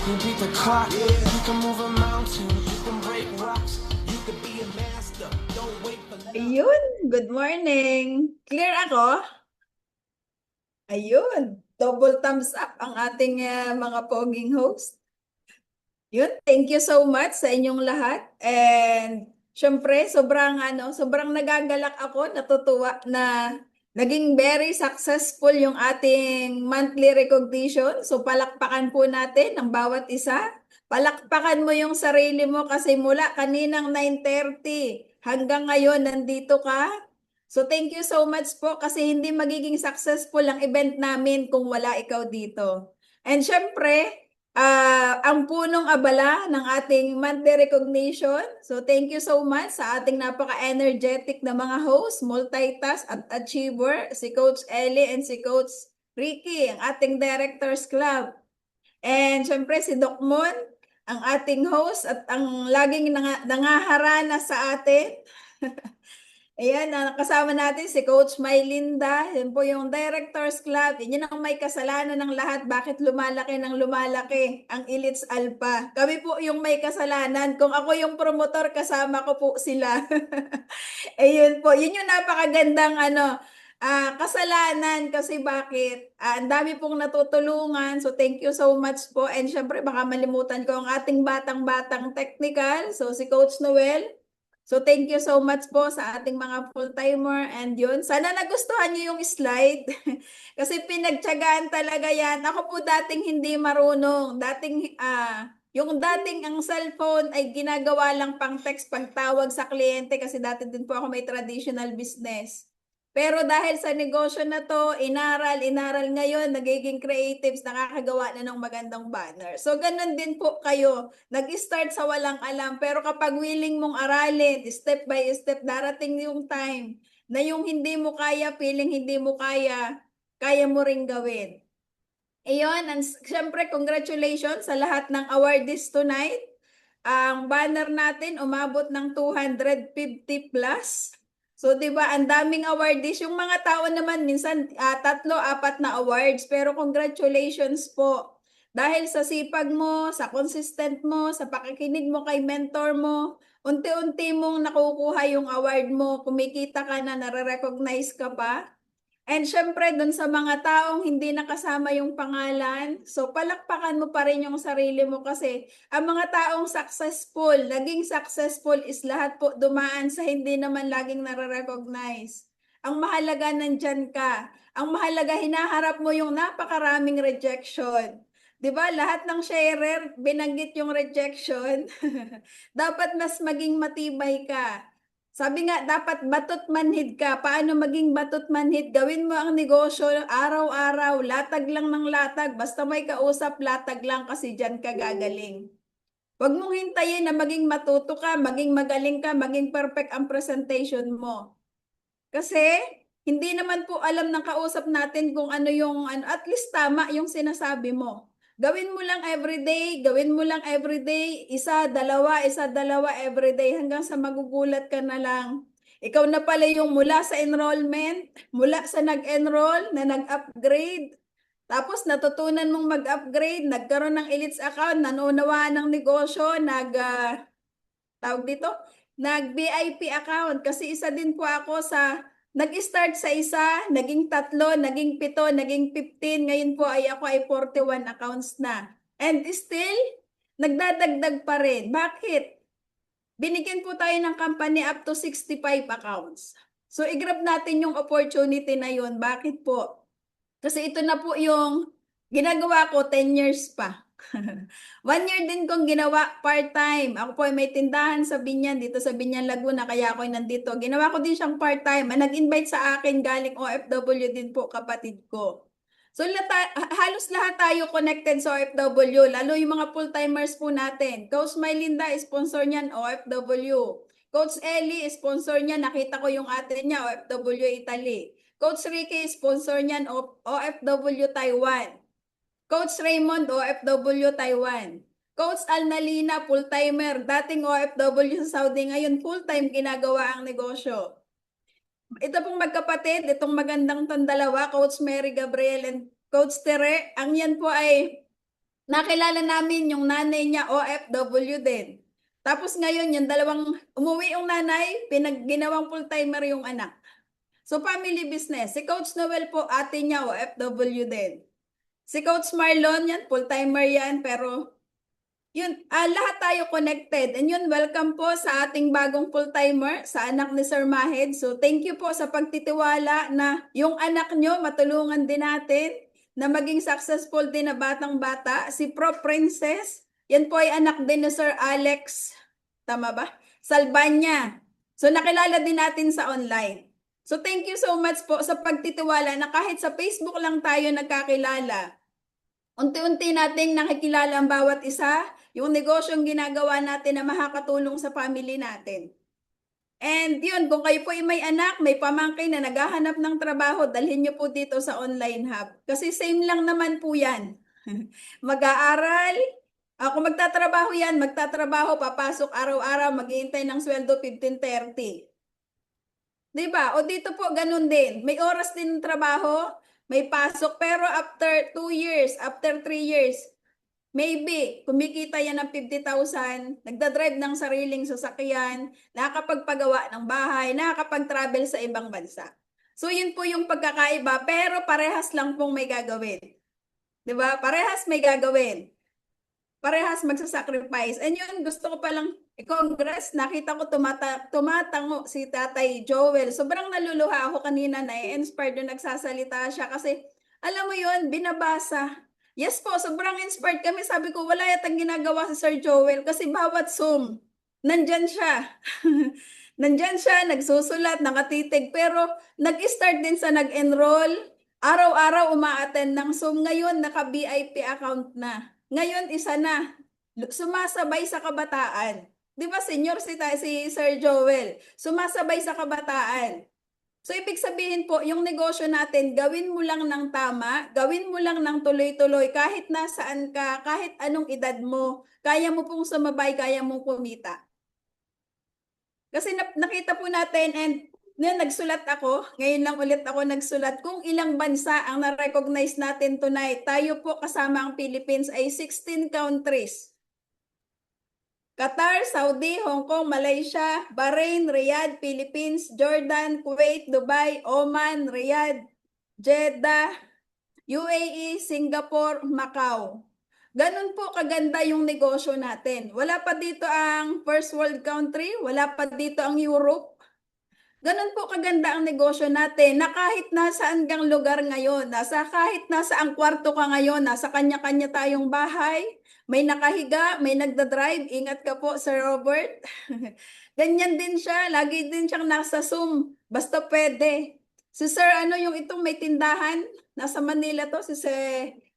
You beat the clock. You can move a mountain. You can break rocks. You could be a master. Don't wait for nothing. Ayun, good morning. Clear ako? Ayun, double thumbs up ang ating mga poging host. Yun, thank you so much sa inyong lahat. And syempre, sobrang nagagalak ako, natutuwa na naging very successful yung ating monthly recognition. So palakpakan po natin ang bawat isa. Palakpakan mo yung sarili mo kasi mula kaninang 9:30 hanggang ngayon nandito ka. So thank you so much po kasi hindi magiging successful ang event namin kung wala ikaw dito. And syempre, ang punong abala ng ating monthly recognition. So thank you so much sa ating napaka-energetic na mga host, multitask at achiever, si Coach Ellie and si Coach Ricky, ang ating Directors Club. And syempre si Doc Mon, ang ating host at ang laging nangaharana sa atin. Ayan, kasama natin si Coach Mylinda. Yan po yung Directors Club. Yan ang may kasalanan ng lahat. Bakit lumalaki ng lumalaki ang Elites Alpha? Kami po yung may kasalanan. Kung ako yung promotor, kasama ko po sila. Ayun po. Yun yung napakagandang kasalanan kasi bakit? Ang dami pong natutulungan. So thank you so much po. And syempre baka malimutan ko ang ating batang-batang technical. So si Coach Noel. So thank you so much po sa ating mga full-timer and yun. Sana nagustuhan niyo yung slide kasi pinagtiyagaan talaga yan. Ako po dating hindi marunong. Yung dating ang cellphone ay ginagawa lang pang text pagtawag sa kliyente kasi dati din po ako may traditional business. Pero dahil sa negosyo na to, inaral ngayon, nagiging creatives, nakakagawa na ng magandang banner. So ganun din po kayo. Nag-start sa walang alam, pero kapag willing mong aralin, step by step, darating yung time na yung hindi mo kaya, feeling hindi mo kaya, kaya mo ring gawin. Ayun, and syempre congratulations sa lahat ng awardees tonight. Ang banner natin umabot ng 250 plus. So, 'di ba, ang daming awardees. Yung mga tao naman minsan tatlo, apat na awards, pero congratulations po. Dahil sa sipag mo, sa consistent mo, sa pakikinig mo kay mentor mo, unti-unti mong nakukuha yung award mo, kumikita ka na, nare-recognize ka pa. And syempre, dun sa mga taong hindi nakasama yung pangalan, so palakpakan mo pa rin yung sarili mo kasi ang mga taong successful, naging successful is lahat po dumaan sa hindi naman laging nare-recognize. Ang mahalaga nandyan ka. Ang mahalaga hinaharap mo yung napakaraming rejection. 'Di ba? Lahat ng sharer binanggit yung rejection. Dapat mas maging matibay ka. Sabi nga, dapat batot manhid ka. Paano maging batot manhid? Gawin mo ang negosyo araw-araw, latag lang ng latag. Basta may kausap, latag lang kasi dyan ka gagaling. Huwag mong hintayin na maging matuto ka, maging magaling ka, maging perfect ang presentation mo. Kasi hindi naman po alam ng kausap natin kung ano yung, at least tama yung sinasabi mo. Gawin mo lang everyday, gawin mo lang everyday, isa, dalawa everyday hanggang sa magugulat ka na lang. Ikaw na pala yung mula sa enrollment, mula sa nag-enroll, na nag-upgrade, tapos natutunan mong mag-upgrade, nagkaroon ng Elites account, nanunawaan ng negosyo, tawag dito, nag-VIP account. Kasi isa din po ako sa nag-start sa isa, naging tatlo, naging pito, naging 15. Ngayon po ay ako ay 41 accounts na. And still, nagdadagdag pa rin. Bakit? Binigyan po tayo ng company up to 65 accounts. So, i-grab natin yung opportunity na yun. Bakit po? Kasi ito na po yung ginagawa ko 10 years pa. 1 year din kong ginawa part-time. Ako po ay may tindahan sa Binyan, dito sa Binyan, Laguna, kaya ako ay nandito. Ginawa ko din siyang part-time. Nag-invite sa akin galing OFW din po kapatid ko. So halos lahat tayo connected sa OFW, lalo yung mga full-timers po natin. Coach Mylinda, sponsor niyan OFW. Coach Ellie, sponsor niya, nakita ko yung ate niya, OFW Italy. Coach Ricky, sponsor niyan OFW Taiwan. Coach Raymond, OFW Taiwan. Coach Alnalina, full-timer. Dating OFW sa Saudi, ngayon full-time ginagawa ang negosyo. Ito pong magkapatid, itong magandang tong dalawa, Coach Mary Gabriel and Coach Tere, ang yan po ay nakilala namin yung nanay niya OFW din. Tapos ngayon yung umuwi yung nanay, ginawang full-timer yung anak. So family business. Si Coach Noel po, ate niya OFW din. Si Coach Marlon yan, full-timer yan, pero yun, lahat tayo connected. And yun, welcome po sa ating bagong full-timer, sa anak ni Sir Mahed. So thank you po sa pagtitiwala na yung anak nyo, matulungan din natin na maging successful din na batang-bata. Si Pro Princess, yan po ay anak din ni Sir Alex, tama ba? Salbanya. So nakilala din natin sa online. So thank you so much po sa pagtitiwala na kahit sa Facebook lang tayo nagkakilala, unti-unti nating nakikilala ang bawat isa, yung negosyong ginagawa natin na makakatulong sa family natin. And yun, kung kayo po ay may anak, may pamangkin na naghahanap ng trabaho, dalhin nyo po dito sa online hub. Kasi same lang naman po yan. Mag-aaral, kung magtatrabaho yan, magtatrabaho, papasok araw-araw, maghihintay ng sweldo 15-30. Diba? O dito po, ganun din. May oras din ng trabaho, may pasok, pero after 2 years, after 3 years, maybe, kumikita yan ng 50,000, nagdadrive ng sariling sasakyan, nakakapagpagawa ng bahay, nakakapag-travel sa ibang bansa. So, yun po yung pagkakaiba, pero parehas lang pong may gagawin. Diba? Parehas may gagawin. Parehas magsasacrifice. And yun, gusto ko palang i-congress. Nakita ko tumatango si Tatay Joel. Sobrang naluluha ako kanina, na-inspired na nagsasalita siya kasi alam mo yun, binabasa. Yes po, sobrang inspired kami. Sabi ko, wala yatang ginagawa si Sir Joel kasi bawat Zoom, nandyan siya. Nandyan siya, nagsusulat, nakatitig. Pero nag-start din sa nag-enroll. Araw-araw uma-attend ng Zoom. Ngayon, naka-VIP account na. Ngayon, isa na. Sumasabay sa kabataan. Di ba, senior si Sir Joel? Sumasabay sa kabataan. So, ibig sabihin po, yung negosyo natin, gawin mo lang ng tama, gawin mo lang ng tuloy-tuloy, kahit nasaan ka, kahit anong edad mo, kaya mo pong sumabay, kaya mong kumita. Kasi nakita po natin, and nagsulat ako, ngayon lang ulit ako nagsulat, kung ilang bansa ang na-recognize natin tonight. Tayo po kasama ang Philippines ay 16 countries. Qatar, Saudi, Hong Kong, Malaysia, Bahrain, Riyadh, Philippines, Jordan, Kuwait, Dubai, Oman, Riyadh, Jeddah, UAE, Singapore, Macau. Ganun po kaganda yung negosyo natin. Wala pa dito ang first world country, wala pa dito ang Europe. Ganun po kaganda ang negosyo natin na kahit nasaan kang lugar ngayon, kahit nasa ang kwarto ka ngayon, nasa kanya-kanya tayong bahay, may nakahiga, may nagdadrive, ingat ka po Sir Robert. Ganyan din siya, lagi din siyang nasa Zoom, basta pwede. Si Sir, yung itong may tindahan, nasa Manila to, si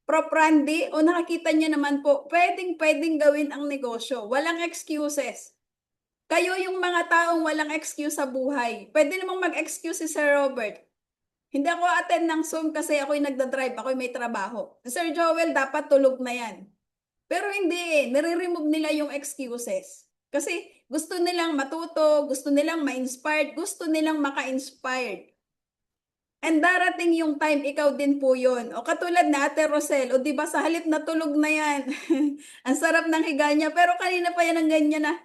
Prof. Randy, o nakikita niyo naman po, pwedeng gawin ang negosyo, walang excuses. Kayo yung mga taong walang excuse sa buhay. Pwede namang mag-excuse si Sir Robert. Hindi ako attend ng Zoom kasi ako'y nagdadrive, ako'y may trabaho. Si Sir Joel, dapat tulog na yan. Pero hindi nire-remove nila yung excuses. Kasi gusto nilang matuto, gusto nilang ma-inspired, gusto nilang maka-inspired. And darating yung time, ikaw din po yun. O katulad na Ate Rosel, o diba sa halip na tulog na yan. Ang sarap ng higa niya, pero kanina pa yan ang ganyan na.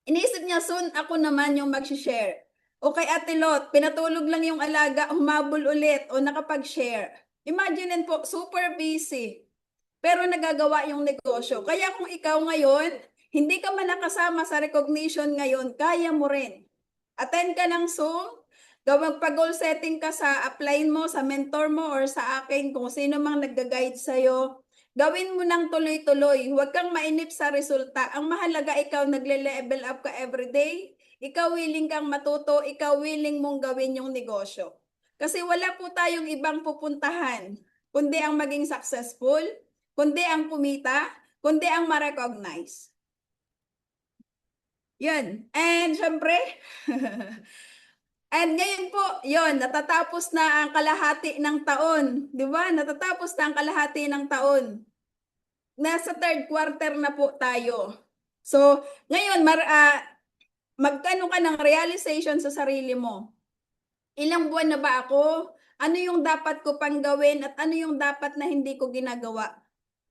Iniisip niya, soon ako naman yung mag-share. O kay Ate Lot, pinatulog lang yung alaga, humabol ulit o nakapag-share. Imagine po, super busy. Pero nagagawa yung negosyo. Kaya kung ikaw ngayon, hindi ka man nakasama sa recognition ngayon, kaya mo rin. Attend ka ng Zoom, pag-goal setting ka sa upline mo, sa mentor mo, or sa akin, kung sino mang nag-guide sa'yo. Gawin mo ng tuloy-tuloy. Huwag kang mainip sa resulta. Ang mahalaga, ikaw nagle-level up ka everyday. Ikaw willing kang matuto. Ikaw willing mong gawin yung negosyo. Kasi wala po tayong ibang pupuntahan, kundi ang maging successful, kundi ang kumita, kundi ang ma-recognize. Yan. And syempre, and ngayon po, yon, natatapos na ang kalahati ng taon. Di ba? Natatapos na ang kalahati ng taon. Nasa third quarter na po tayo. So, ngayon, magkano ka ng realization sa sarili mo? Ilang buwan na ba ako? Ano yung dapat ko pang gawin at ano yung dapat na hindi ko ginagawa?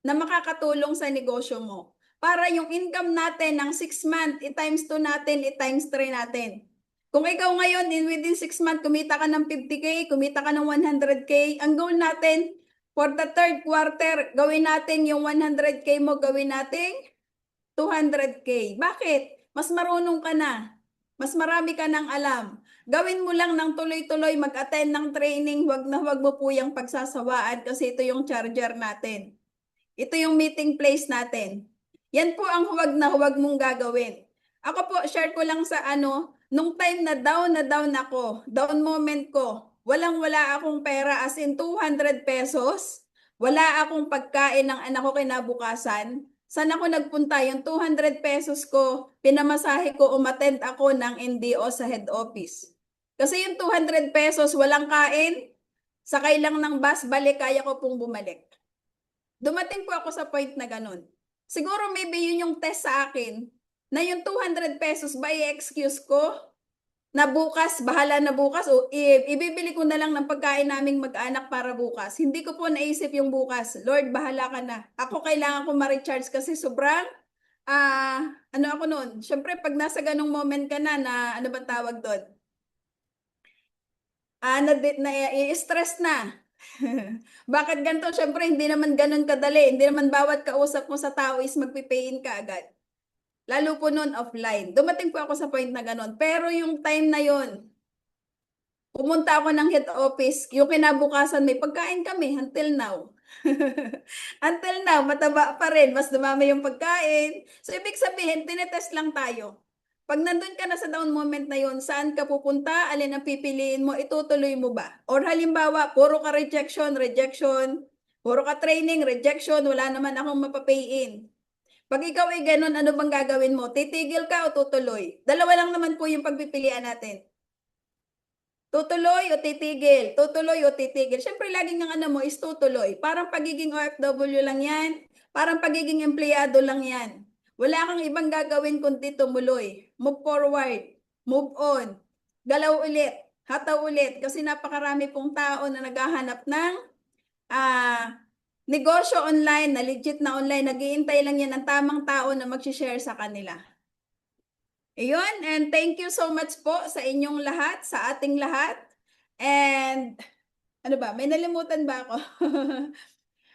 na makakatulong sa negosyo mo. Para yung income natin ng 6 months, i-times 2 natin, i-times 3 natin. Kung ikaw ngayon, within 6 months, kumita ka ng 50K, kumita ka ng 100K, ang goal natin, for the third quarter, gawin natin yung 100K mo, gawin natin 200K. Bakit? Mas marunong ka na. Mas marami ka nang alam. Gawin mo lang ng tuloy-tuloy, mag-attend ng training, wag na wag mo po yung pagsasawaan kasi ito yung charger natin. Ito yung meeting place natin. Yan po ang huwag na huwag mong gagawin. Ako po, share ko lang sa nung time na down ako, down moment ko, walang-wala akong pera as in 200 pesos, wala akong pagkain ng anak ko kinabukasan. Saan ako nagpunta? Yung 200 pesos ko, pinamasahe ko, umattend ako ng NDO sa head office. Kasi yung 200 pesos, walang kain, sakay lang ng bus, balik, kaya ko pong bumalik. Dumating po ako sa point na ganun. Siguro maybe yun yung test sa akin, na yung 200 pesos ba i-excuse ko? Na bukas, bahala na bukas, o ibibili ko na lang ng pagkain naming mag-anak para bukas. Hindi ko po naisip yung bukas. Lord, bahala ka na. Ako kailangan ko ma-recharge kasi sobrang, ano ako noon. Siyempre, pag nasa ganong moment ka na ano ba tawag doon? I-stress na. Bakit ganito? Siyempre, hindi naman ganun kadali. Hindi naman bawat kausap mo sa tao is magpipayin ka agad. Lalo po noon offline. Dumating po ako sa point na ganun. Pero yung time na yon, pumunta ako ng head office. Yung kinabukasan, may pagkain kami until now. Until now, mataba pa rin. Mas dumami yung pagkain. So, ibig sabihin, tinetest lang tayo. Pag nandun ka na sa down moment na yon, saan ka pupunta? Alin ang pipiliin mo? Itutuloy mo ba? Or halimbawa, puro ka rejection, rejection. Puro ka training, rejection. Wala naman akong mapapayin. Pag ikaw ay ganun, ano bang gagawin mo? Titigil ka o tutuloy? Dalawa lang naman po yung pagpipilian natin. Tutuloy o titigil? Tutuloy o titigil? Siyempre, laging ang ano mo is tutuloy. Parang pagiging OFW lang yan. Parang pagiging empleyado lang yan. Wala kang ibang gagawin kundi tumuloy. Move forward. Move on. Galaw ulit. Hataw ulit. Kasi napakarami pong tao na naghahanap ng negosyo online, na legit na online. Naghihintay lang yan ng tamang tao na mag-share sa kanila. Ayun, and thank you so much po sa inyong lahat, sa ating lahat. And ano ba, may nalimutan ba ako?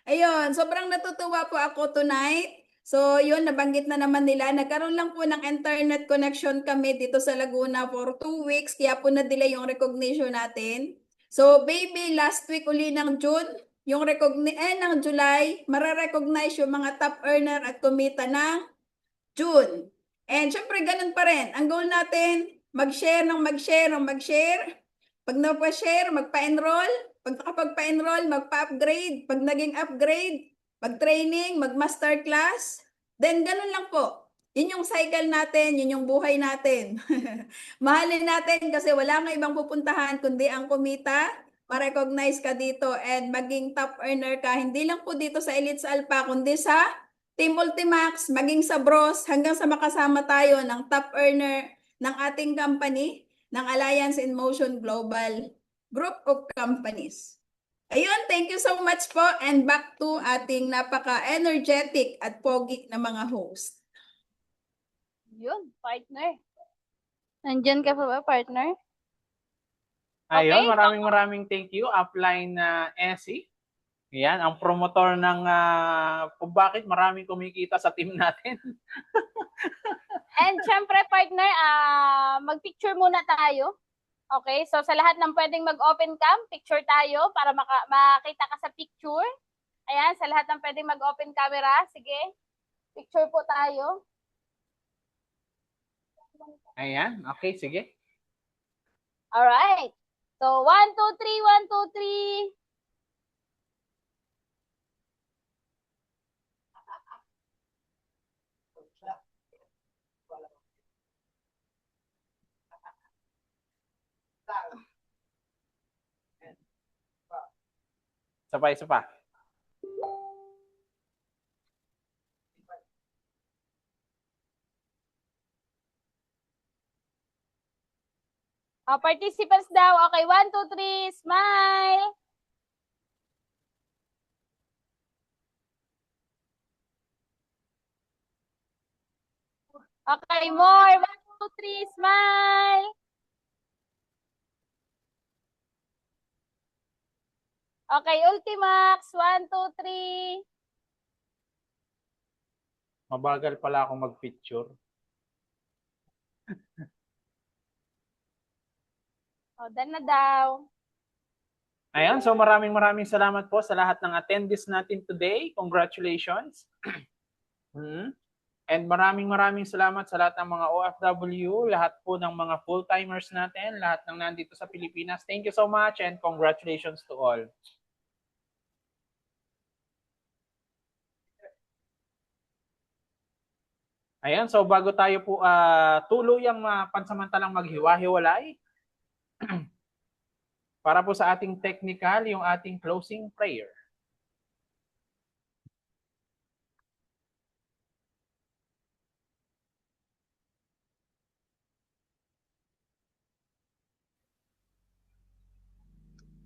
Ayun, sobrang natutuwa po ako tonight. So, yun, nabanggit na naman nila. Nagkaroon lang po ng internet connection kami dito sa Laguna for 2 weeks. Kaya po na-delay yung recognition natin. So, baby, last week uli ng June, yung ng July, mararecognize yung mga top earner at kumita ng June. And syempre, ganun pa rin. Ang goal natin, mag-share ng mag-share ng mag-share. Pag napa-share, magpa-enroll. Pag nakapagpa-enroll, magpa-upgrade. Pag naging upgrade, mag-training, mag-masterclass. Then, ganun lang po. Yun yung cycle natin, yun yung buhay natin. Mahalin natin kasi wala nga ibang pupuntahan kundi ang kumita, ma-recognize ka dito and maging top earner ka. Hindi lang po dito sa Elites Alpha, kundi sa Team Ultimax, maging sa Bros, hanggang sa makasama tayo ng top earner ng ating company, ng Alliance in Motion Global Group of Companies. Ayun, thank you so much po and back to ating napaka-energetic at pogi na mga host. Yun, partner. Nandyan ka pa ba, partner? Ayun, Okay. maraming thank you. Upline na Essie. Yan, ang promotor ng kung bakit maraming kumikita sa team natin. And syempre, partner, mag-picture muna tayo. Okay, so sa lahat ng pwedeng mag-open cam, picture tayo para makita ka sa picture. Ayan, sa lahat ng pwedeng mag-open camera, sige, picture po tayo. Ayan, okay, sige. Alright. So, 1, 2, 3, 1, 2, 3. Isa pa. Participants daw. Okay, 1, 2, 3, smile. Okay, more. 1, 2, 3, smile. Okay, Ultimax. 1, 2, 3. Mabagal pala akong mag-picture. O, done na daw. Ayan, so maraming salamat po sa lahat ng attendees natin today. Congratulations. And maraming salamat sa lahat ng mga OFW, lahat po ng mga full-timers natin, lahat ng nandito sa Pilipinas. Thank you so much and congratulations to all. Ayan, so bago tayo po tuluyang pansamantalang maghiwa-hiwalay, para po sa ating technical, yung ating closing prayer.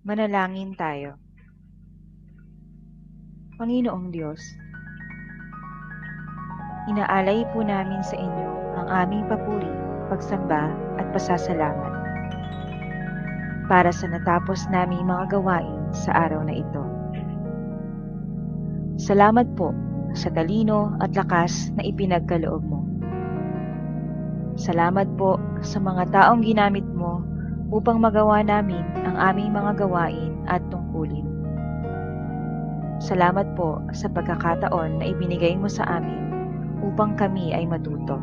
Manalangin tayo. Panginoong Diyos, inaalay po namin sa inyo ang aming papuri, pagsamba at pasasalamat para sa natapos naming mga gawain sa araw na ito. Salamat po sa talino at lakas na ipinagkaloob mo. Salamat po sa mga taong ginamit mo upang magawa namin ang aming mga gawain at tungkulin. Salamat po sa pagkakataon na ibinigay mo sa amin upang kami ay matuto.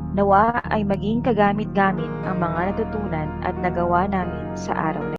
Nawa ay maging kagamit-gamit ang mga natutunan at nagawa namin sa araw na